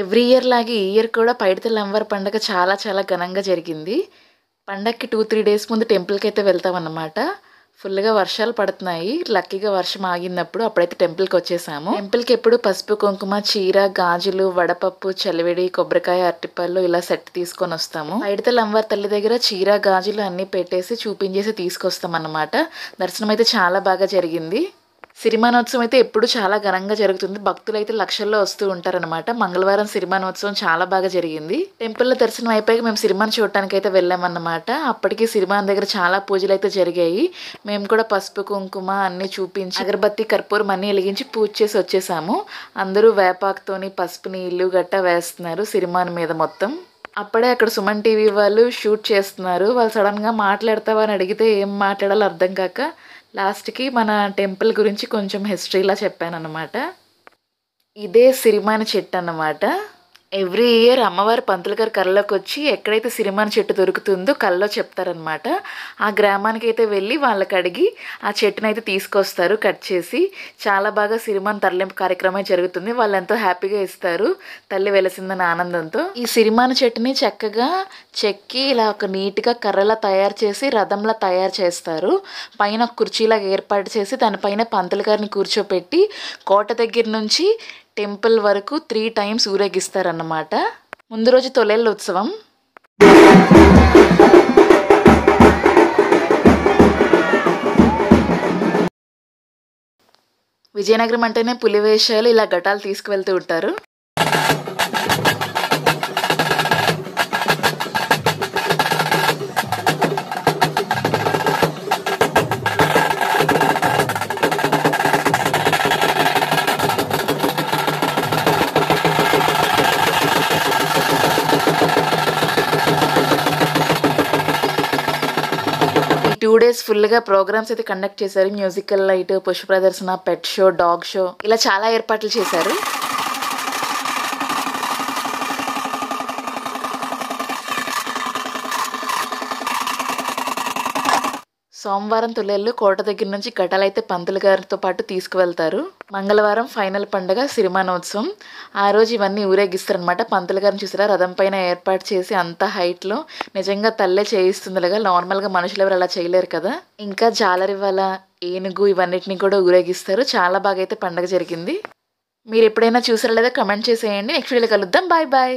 Every year లాగే ఈ year కూడా పైడితల్లి అమ్మవారి పండగ చాలా చాలా ఘనంగా జరిగింది. పండగకి 2-3 డేస్ ముందు టెంపుల్‌కి అయితే వెళ్తామన్నమాట. ఫుల్‌గా వర్షాలు పడుతున్నాయి. లక్కీగా వర్షం ఆగినప్పుడు అప్పుడైతే టెంపుల్‌కి వచ్చేసాము. టెంపుల్‌కి ఎప్పుడు పసుపు, కుంకుమ, చీర, గాజులు, వడపప్పు, చలివిడి, కొబ్బరికాయ, అరటిపళ్ళు ఇలా సెట్ తీసుకొని వస్తాము. పైడితల్లి అమ్మవారి తల్లి దగ్గర చీర, గాజులు అన్నీ పెట్టేసి చూపించేసి తీసుకొస్తామన్నమాట. దర్శనం అయితే చాలా బాగా జరిగింది. సిరిమానోత్సవం అయితే ఎప్పుడు చాలా ఘనంగా జరుగుతుంది. భక్తులైతే లక్షల్లో వస్తూ ఉంటారనమాట. మంగళవారం సిరిమానోత్సవం చాలా బాగా జరిగింది. టెంపుల్‌లో దర్శనం అయిపోయాక మేము సిరిమాను చూడటానికైతే వెళ్ళామన్నమాట. అప్పటికి సిరిమాన్ దగ్గర చాలా పూజలైతే జరిగాయి. మేము కూడా పసుపు, కుంకుమ అన్నీ చూపించి అగరబత్తి, కర్పూరం అన్నీ వెలిగించి పూజ చేసి వచ్చేసాము. అందరూ వేపాకుతోని పసుపు నీళ్ళు గట్టా వేస్తున్నారు సిరిమాన్ మీద మొత్తం. అప్పుడే అక్కడ సుమన్ టీవీ వాళ్ళు షూట్ చేస్తున్నారు. వాళ్ళు సడన్‌గా మాట్లాడతావా అని అడిగితే ఏం మాట్లాడాలో అర్థం కాక లాస్ట్‌కి మన టెంపుల్ గురించి కొంచెం హిస్టరీలా చెప్పానన్నమాట. ఇదే సిరిమాను చెట్టు అన్నమాట. ఎవ్రీ ఇయర్ అమ్మవారు పంతులు గారు కల్లోకి వచ్చి ఎక్కడైతే సిరిమాను చెట్టు దొరుకుతుందో కల్లో చెప్తారనమాట. ఆ గ్రామానికి అయితే వెళ్ళి వాళ్ళకి అడిగి ఆ చెట్టును అయితే తీసుకొస్తారు కట్ చేసి. చాలా బాగా సిరిమాను తరలింపు కార్యక్రమం జరుగుతుంది. వాళ్ళు ఎంతో హ్యాపీగా ఇస్తారు తల్లి వెలసిందన్న ఆనందంతో. ఈ సిరిమాను చెట్టుని చక్కగా చెక్కి ఇలా ఒక నీట్గా కర్రలా తయారు చేసి రథంలా తయారు చేస్తారు. పైన ఒక కుర్చీలాగా ఏర్పాటు చేసి దానిపైన పంతులు గారిని కూర్చోపెట్టి కోట దగ్గర నుంచి టెంపుల్ వరకు 3 టైమ్స్ ఊరేగిస్తారన్నమాట. ముందు రోజు తొలేళ్ళ ఉత్సవం. విజయనగరం అంటేనే పులివేషాలు, ఇలా ఘటాలు తీసుకువెళ్తూ ఉంటారు. ఈ 2 డేస్ ఫుల్‌గా ప్రోగ్రామ్స్ అయితే కండక్ట్ చేశారు. మ్యూజికల్ నైట్, పుష్ప ప్రదర్శన, పెట్ షో, డాగ్ షో ఇలా చాలా ఏర్పాట్లు చేశారు. సోమవారం తొలేళ్ళు కోట దగ్గర నుంచి ఘటాలైతే పంతులు గారితో పాటు తీసుకువెళ్తారు. మంగళవారం ఫైనల్ పండుగ సిరిమానోత్సవం. ఆ రోజు ఇవన్నీ ఊరేగిస్తారనమాట. పంతులు గారిని చూసారా రథం పైన ఏర్పాటు చేసి అంత హైట్లో నిజంగా తల్లే చేయిస్తుందిలాగా. నార్మల్గా మనుషులు ఎవరు అలా చేయలేరు కదా. ఇంకా జాలరివల, ఏనుగు ఇవన్నిటిని కూడా ఊరేగిస్తారు. చాలా బాగా అయితే పండుగ జరిగింది. మీరు ఎప్పుడైనా చూసారా లేదా కమెంట్ చేసేయండి. నెక్స్ట్ వీడియోలో కలుద్దాం. Bye bye.